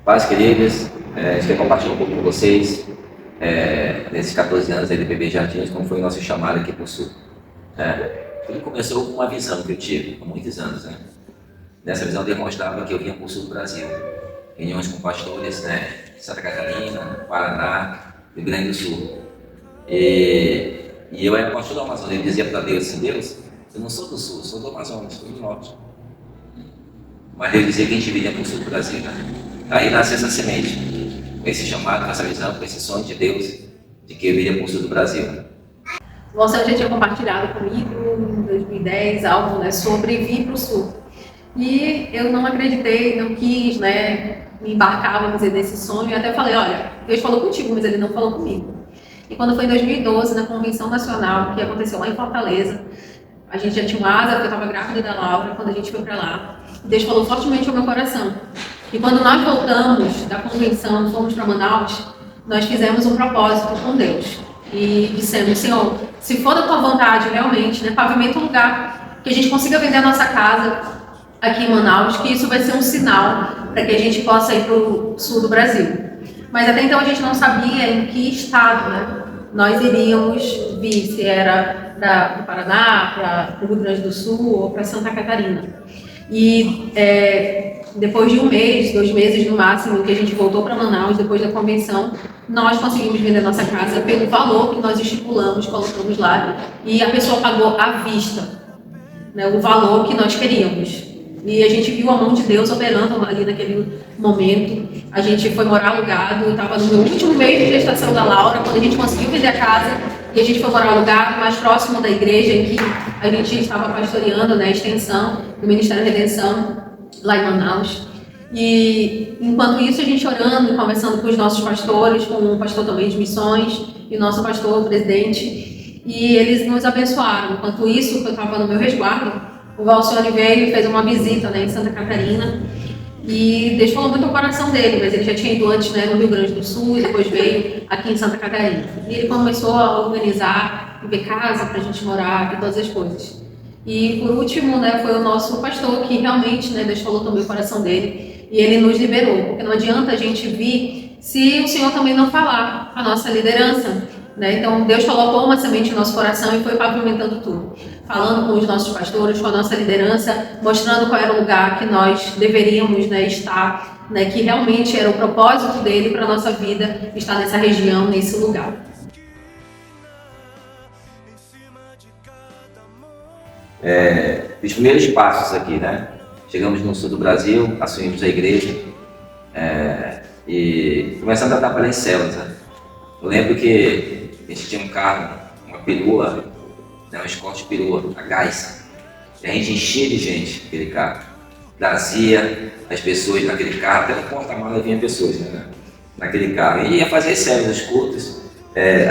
Paz, queridos, a gente quer compartilhar um pouco com vocês, nesses 14 anos aí do PB Jardins, como foi o nosso chamado aqui para o Sul. Tudo começou com uma visão que eu tive há muitos anos. Nessa visão eu demonstrava que eu vinha para o Sul do Brasil, reuniões com pastores, de Santa Catarina, Paraná, Rio Grande do Sul. E eu era pastor do Amazonas, ele dizia para Deus assim: Deus, eu não sou do Sul, eu sou do Amazonas, sou do Norte. Mas Deus dizia que a gente viria para o Sul do Brasil. Aí nasce essa semente, com esse chamado, com essa visão, com esse sonho de Deus, de que eu viria para o Sul do Brasil. O Marcelo já tinha compartilhado comigo em 2010 algo sobre vir para o Sul. E eu não acreditei, não quis me embarcar, vamos dizer, nesse sonho. E até falei: olha, Deus falou contigo, mas ele não falou comigo. E quando foi em 2012, na Convenção Nacional, que aconteceu lá em Fortaleza, a gente já tinha uma asa, porque eu estava grávida da Laura, quando a gente foi para lá. Deus falou fortemente ao meu coração. E quando nós voltamos da convenção, fomos para Manaus, nós fizemos um propósito com Deus. E dissemos: Senhor, se for da tua vontade realmente, pavimenta um lugar que a gente consiga vender a nossa casa aqui em Manaus, que isso vai ser um sinal para que a gente possa ir para o sul do Brasil. Mas até então a gente não sabia em que estado nós iríamos vir, se era para o Paraná, para o Rio Grande do Sul ou para Santa Catarina. E depois de um mês, 2 meses no máximo, que a gente voltou para Manaus, depois da convenção, nós conseguimos vender nossa casa pelo valor que nós estipulamos, colocamos lá, e a pessoa pagou à vista, o valor que nós queríamos. E a gente viu a mão de Deus operando ali naquele momento. A gente foi morar alugado, eu estava no meu último mês de gestação da Laura, quando a gente conseguiu vender a casa, e a gente foi morar alugado, mais próximo da igreja em que a gente estava pastoreando, a extensão do Ministério da Redenção, lá em Manaus. E enquanto isso, a gente orando e conversando com os nossos pastores, com o pastor também de missões, e o nosso pastor, o presidente, e eles nos abençoaram. Enquanto isso, eu estava no meu resguardo, o Valcione veio e fez uma visita em Santa Catarina, e Deus falou muito ao coração dele, mas ele já tinha ido antes no Rio Grande do Sul, e depois veio aqui em Santa Catarina. E ele começou a organizar, ver casa para a gente morar e todas as coisas. E por último, foi o nosso pastor que realmente, Deus falou também o coração dele, e ele nos liberou, porque não adianta a gente vir se o Senhor também não falar a nossa liderança. Então Deus colocou uma semente no nosso coração e foi pavimentando tudo, falando com os nossos pastores, com a nossa liderança, mostrando qual era o lugar que nós deveríamos estar, que realmente era o propósito dele para a nossa vida, estar nessa região, nesse lugar. Os primeiros passos aqui, chegamos no sul do Brasil, assumimos a igreja e começamos a trabalhar em células. Eu lembro que a gente tinha um carro, uma perua, uma Escort perua, a gás, e a gente enchia de gente aquele carro, trazia as pessoas naquele carro, até no porta-malas vinha pessoas naquele carro, e ia fazer as células, os cultos,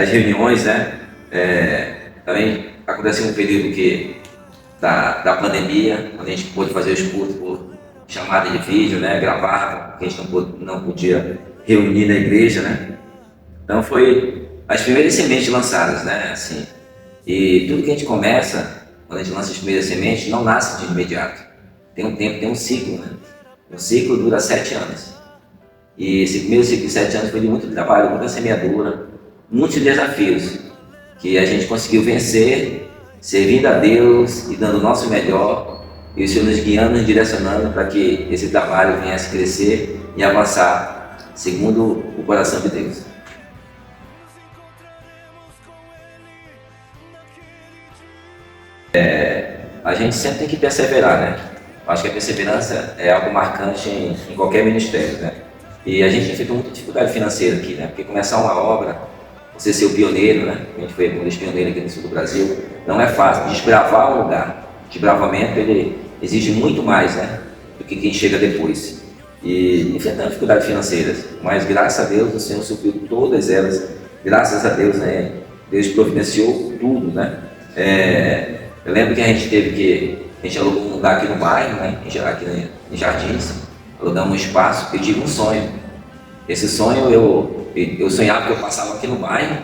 as reuniões, também aconteceu um período da pandemia, quando a gente pôde fazer os cultos por chamada de vídeo, gravar, porque a gente não podia reunir na igreja, Então foi as primeiras sementes lançadas, assim. E tudo que a gente começa, quando a gente lança as primeiras sementes, não nasce de imediato. Tem um tempo, tem um ciclo, O ciclo dura 7 anos. E esse primeiro ciclo de 7 anos foi de muito trabalho, muita semeadura, muitos desafios que a gente conseguiu vencer, servindo a Deus e dando o nosso melhor, e o Senhor nos guiando, nos direcionando para que esse trabalho viesse crescer e avançar segundo o coração de Deus. A gente sempre tem que perseverar, Acho que a perseverança é algo marcante em qualquer ministério, E a gente enfrentou muita dificuldade financeira aqui, Porque começar uma obra, você ser o pioneiro, A gente foi um dos pioneiros aqui no sul do Brasil, não é fácil. Desbravar um lugar, desbravamento, ele exige muito mais, do que quem chega depois. E enfrentando dificuldades financeiras, mas graças a Deus o Senhor supriu todas elas. Graças a Deus, Deus providenciou tudo, Eu lembro que a gente alugou um lugar aqui no bairro, aqui em Jardins, alugamos um espaço. Eu tive um sonho. Esse sonho eu sonhava que eu passava aqui no bairro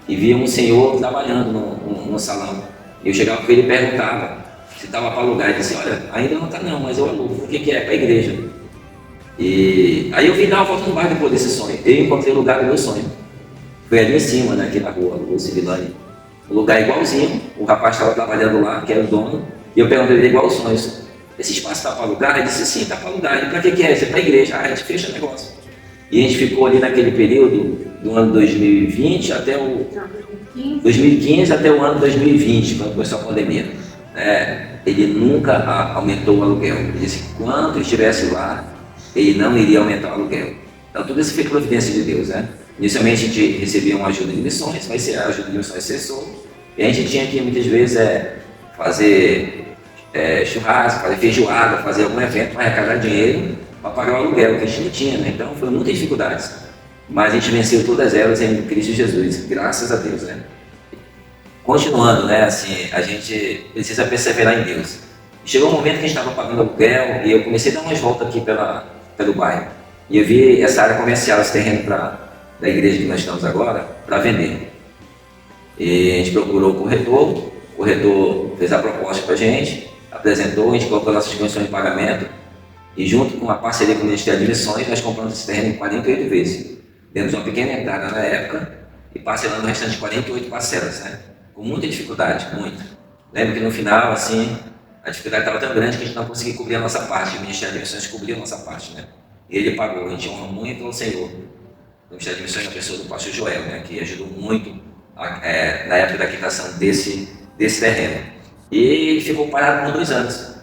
e via um senhor trabalhando no salão. Eu chegava com ele e perguntava se estava para alugar. Ele disse: olha, ainda não está não, mas eu alugo. O que é? Para a igreja. E aí eu vim dar uma volta no bairro depois desse sonho. Eu encontrei o lugar do meu sonho. Foi ali em cima, né, aqui na rua, Rua Civilani. Um lugar igualzinho, o rapaz estava trabalhando lá, que era o dono, e eu perguntei ele igual os sonhos. Esse espaço está para alugar? Ele disse, sim, está para alugar. E para que é? Isso é para a igreja. Ah, a gente fecha o negócio. E a gente ficou ali naquele período do ano 2020 até o 2015 até o ano 2020, quando começou a pandemia. Ele nunca aumentou o aluguel. Ele disse que quando ele estivesse lá, ele não iria aumentar o aluguel. Então tudo isso foi providência de Deus, né? Inicialmente a gente recebia uma ajuda de missões, vai ser a ajuda de missões cessou. E a gente tinha que muitas vezes fazer churrasco, fazer feijoada, fazer algum evento para arrecadar dinheiro para pagar o aluguel, que a gente não tinha, né? Então foram muitas dificuldades. Mas a gente venceu todas elas em Cristo Jesus, graças a Deus, né? Continuando, né? Assim, a gente precisa perseverar em Deus. Chegou um momento que a gente estava pagando aluguel e eu comecei a dar umas voltas aqui pelo bairro. E eu vi essa área comercial, esse terreno da igreja que nós estamos agora, para vender. E a gente procurou o corretor fez a proposta para a gente, apresentou, a gente colocou nossas condições de pagamento e junto com a parceria com o Ministério de Missões, nós compramos esse terreno em 48 vezes. Demos uma pequena entrada na época e parcelando o restante de 48 parcelas, né? Com muita dificuldade, muito. Lembro que no final, assim, a dificuldade estava tão grande que a gente não conseguia cobrir a nossa parte, o Ministério de Missões cobriu a nossa parte, né? E ele pagou, a gente honra muito ao Senhor. O Ministério de Missões é uma pessoa do pastor Joel, né? Que ajudou muito na época da quitação desse terreno. E ele ficou parado por 2 anos.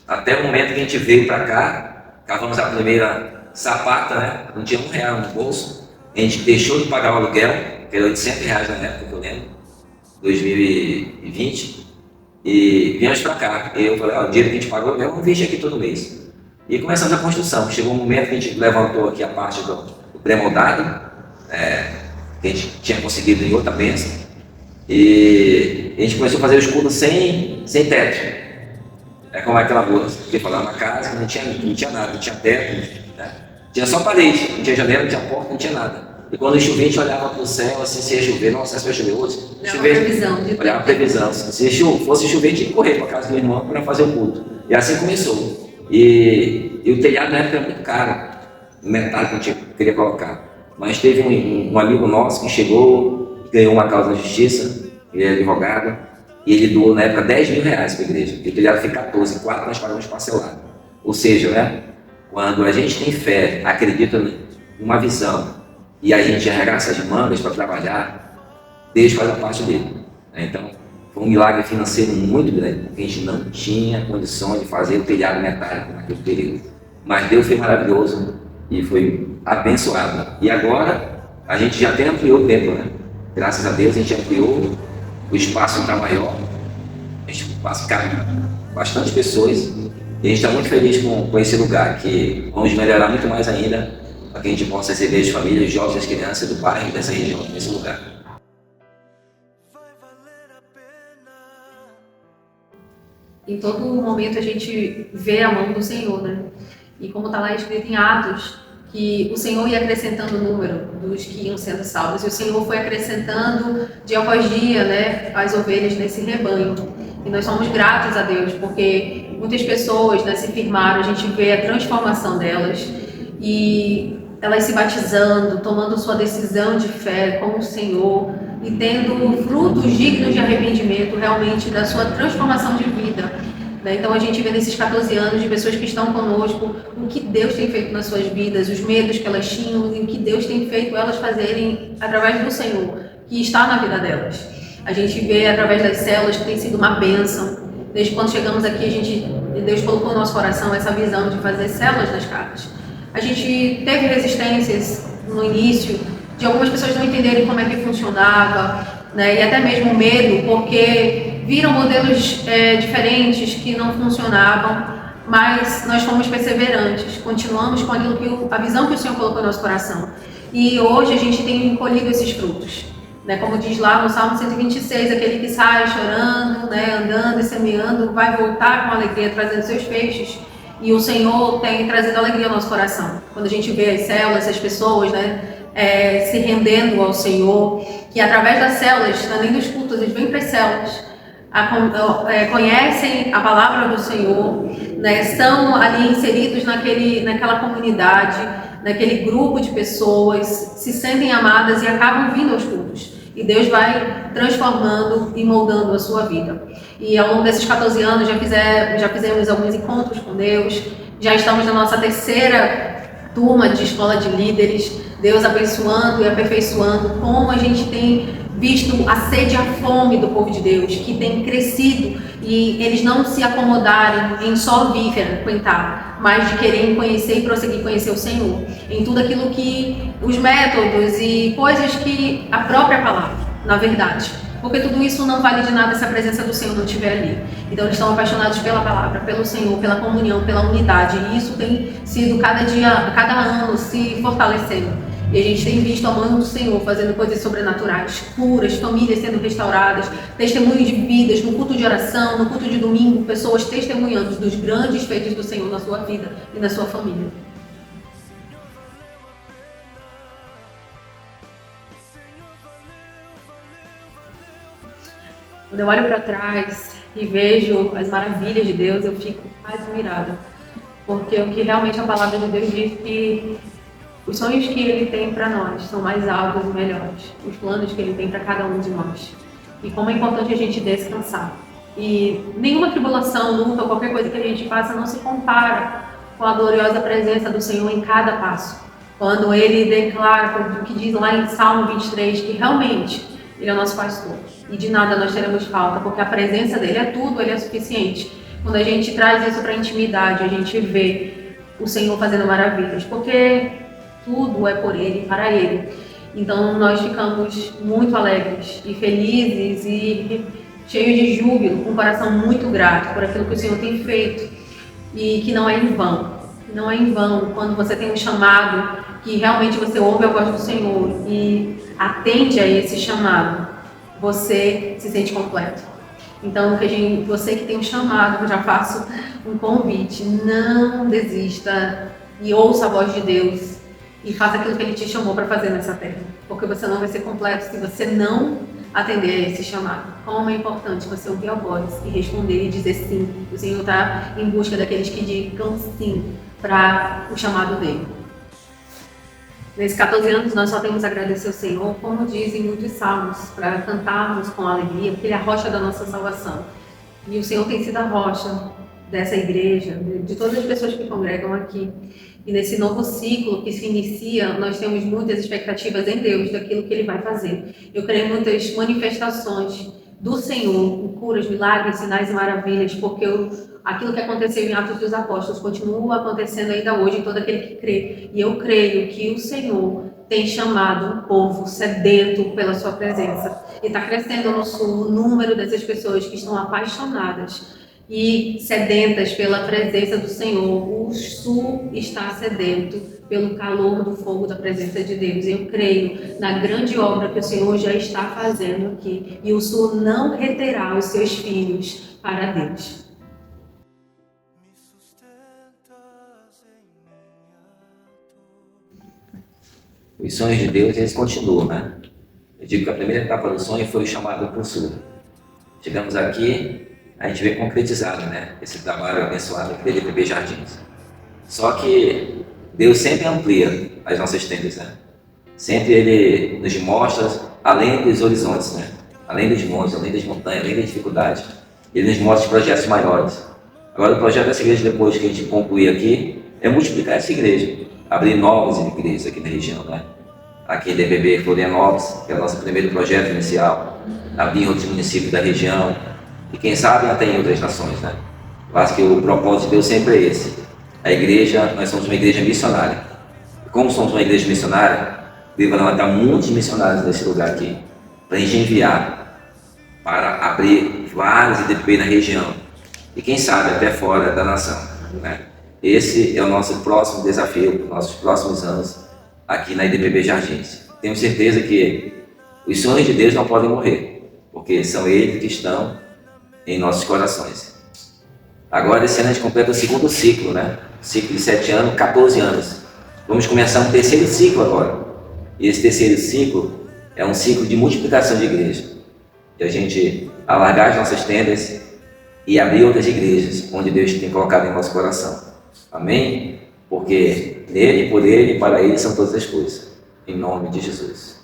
Até o momento que a gente veio para cá, cavamos a primeira sapata, né? Não tinha R$1 no bolso. A gente deixou de pagar o aluguel, que era R$800 na época, que eu lembro, 2020, e viemos para cá. Eu falei, o dinheiro que a gente pagou, vamos investir aqui todo mês. E começamos a construção. Chegou um momento que a gente levantou aqui a parte do pré-moldado, que a gente tinha conseguido em outra bênção, e a gente começou a fazer o escudo sem teto. É como aquela rua, você falava, uma casa que não tinha nada, não tinha teto, né? Tinha só parede, não tinha janela, não tinha porta, não tinha nada. E quando chovia, a gente olhava para o céu, assim, se ia chover, nossa, se vai chover hoje? Olhava a previsão. Se fosse chover, a gente tinha que correr para a casa do meu irmão para fazer o culto. E assim começou. E o telhado na época era muito caro, metade que a gente queria colocar. Mas teve um amigo nosso que chegou, ganhou uma causa na justiça, ele é advogado, e ele doou na época R$10.000 para a igreja, porque o telhado foi 14, 4 nós pagamos parcelado. Ou seja, né, quando a gente tem fé, acredita numa visão, e a gente arregaça as mangas para trabalhar, Deus faz a parte dele. Então, foi um milagre financeiro muito grande, porque a gente não tinha condições de fazer o telhado metálico naquele período. Mas Deus foi maravilhoso e foi abençoado. E agora, a gente já até ampliou o templo, né? Graças a Deus, a gente ampliou, o espaço está maior, o espaço cabe bastante pessoas, e a gente está muito feliz com esse lugar, que vamos melhorar muito mais ainda, para que a gente possa receber as famílias, os jovens, as crianças do bairro, dessa região, nesse lugar. Em todo momento a gente vê a mão do Senhor, né? E como está lá escrito em Atos, que o Senhor ia acrescentando o número dos que iam sendo salvos, e o Senhor foi acrescentando dia após dia, né, as ovelhas nesse rebanho. E nós somos gratos a Deus, porque muitas pessoas, né, se firmaram, a gente vê a transformação delas, e elas se batizando, tomando sua decisão de fé com o Senhor, e tendo frutos dignos de arrependimento realmente da sua transformação de vida. Então a gente vê nesses 14 anos de pessoas que estão conosco, o que Deus tem feito nas suas vidas, os medos que elas tinham e o que Deus tem feito elas fazerem através do Senhor, que está na vida delas. A gente vê através das células que tem sido uma bênção. Desde quando chegamos aqui, Deus colocou no nosso coração essa visão de fazer células nas casas. A gente teve resistências no início, de algumas pessoas não entenderem como é que funcionava, né? E até mesmo medo, porque viram modelos diferentes que não funcionavam, mas nós fomos perseverantes, continuamos com a visão que o Senhor colocou no nosso coração. E hoje a gente tem colhido esses frutos, né? Como diz lá no Salmo 126, aquele que sai chorando, né, andando e semeando, vai voltar com alegria, trazendo seus feixes. E o Senhor tem trazido alegria ao nosso coração. Quando a gente vê as células, as pessoas, né, se rendendo ao Senhor, que através das células, além dos cultos, eles vêm para as células, conhecem a palavra do Senhor, né, estão ali inseridos naquela comunidade, naquele grupo de pessoas, se sentem amadas e acabam vindo aos cultos. E Deus vai transformando e moldando a sua vida. E ao longo desses 14 anos já fizemos alguns encontros com Deus, já estamos na nossa terceira turma de escola de líderes, Deus abençoando e aperfeiçoando, como a gente tem visto a sede e a fome do povo de Deus, que tem crescido, e eles não se acomodarem em só vir frequentar, mas de quererem conhecer e prosseguir conhecer o Senhor, em tudo aquilo que os métodos e coisas que a própria palavra, na verdade, porque tudo isso não vale de nada se a presença do Senhor não estiver ali. Então eles estão apaixonados pela palavra, pelo Senhor, pela comunhão, pela unidade, e isso tem sido cada dia, cada ano se fortalecendo. E a gente tem visto a mão do Senhor fazendo coisas sobrenaturais, curas, famílias sendo restauradas, testemunhos de vidas no culto de oração, no culto de domingo, pessoas testemunhando dos grandes feitos do Senhor na sua vida e na sua família. Quando eu olho para trás e vejo as maravilhas de Deus, eu fico admirada, porque o que realmente a palavra de Deus diz que os sonhos que Ele tem para nós são mais altos e melhores, os planos que Ele tem para cada um de nós. E como é importante a gente descansar. E nenhuma tribulação, luta ou qualquer coisa que a gente faça não se compara com a gloriosa presença do Senhor em cada passo. Quando Ele declara, o que diz lá em Salmo 23, que realmente Ele é o nosso pastor. E de nada nós teremos falta, porque a presença dEle é tudo, Ele é suficiente. Quando a gente traz isso para a intimidade, a gente vê o Senhor fazendo maravilhas. Porque tudo é por Ele e para Ele. Então nós ficamos muito alegres e felizes e cheios de júbilo, com o coração muito grato por aquilo que o Senhor tem feito e que não é em vão. Não é em vão quando você tem um chamado, que realmente você ouve a voz do Senhor e atende a esse chamado, você se sente completo. Então, você que tem um chamado, eu já faço um convite, não desista e ouça a voz de Deus e faça aquilo que Ele te chamou para fazer nessa terra, porque você não vai ser completo se você não atender a esse chamado. Como é importante você ouvir a voz e responder e dizer sim. O Senhor está em busca daqueles que digam sim para o chamado dele. Nesses 14 anos nós só temos a agradecer ao Senhor, como dizem muitos salmos, para cantarmos com alegria, porque Ele é a rocha da nossa salvação. E o Senhor tem sido a rocha dessa igreja, de todas as pessoas que congregam aqui. E nesse novo ciclo que se inicia, nós temos muitas expectativas em Deus daquilo que Ele vai fazer. Eu creio em muitas manifestações do Senhor, em curas, milagres, sinais e maravilhas, porque aquilo que aconteceu em Atos dos Apóstolos continua acontecendo ainda hoje em todo aquele que crê. E eu creio que o Senhor tem chamado um povo sedento pela sua presença. E está crescendo no sul o número dessas pessoas que estão apaixonadas e sedentas pela presença do Senhor. O sul está sedento pelo calor do fogo da presença de Deus. Eu creio na grande obra que o Senhor já está fazendo aqui. E o sul não reterá os seus filhos para Deus. Os sonhos de Deus, eles continuam, né? Eu digo que a primeira etapa do sonho foi o chamado para o sul. Chegamos aqui, a gente vê concretizado, né? Esse trabalho abençoado aqui da IDPB Jardins. Só que Deus sempre amplia as nossas tendas, né? Sempre Ele nos mostra além dos horizontes, né? Além dos montes, além das montanhas, além das dificuldades. Ele nos mostra os projetos maiores. Agora, o projeto dessa igreja, depois que a gente concluir aqui, é multiplicar essa igreja. Abrir novas igrejas aqui na região, né? Aqui em DBB Florianópolis, que é o nosso primeiro projeto inicial. Abrir em outros municípios da região. E quem sabe até em outras nações, né? Eu acho que o propósito de Deus sempre é esse. A igreja, nós somos uma igreja missionária. E como somos uma igreja missionária, Deus vai levantar muitos missionários nesse lugar aqui, para a gente enviar, para abrir vários IDP na região. E quem sabe até fora da nação, né? Esse é o nosso próximo desafio, para os nossos próximos anos aqui na IDPB Jardins. Tenho certeza que os sonhos de Deus não podem morrer, porque são eles que estão em nossos corações. Agora, esse ano a gente completa o segundo ciclo, né? Ciclo de 7 anos, 14 anos. Vamos começar um terceiro ciclo agora. E esse terceiro ciclo é um ciclo de multiplicação de igreja. Que a gente alargar as nossas tendas e abrir outras igrejas onde Deus tem colocado em nosso coração. Amém? Porque nele, por ele e para ele são todas as coisas. Em nome de Jesus.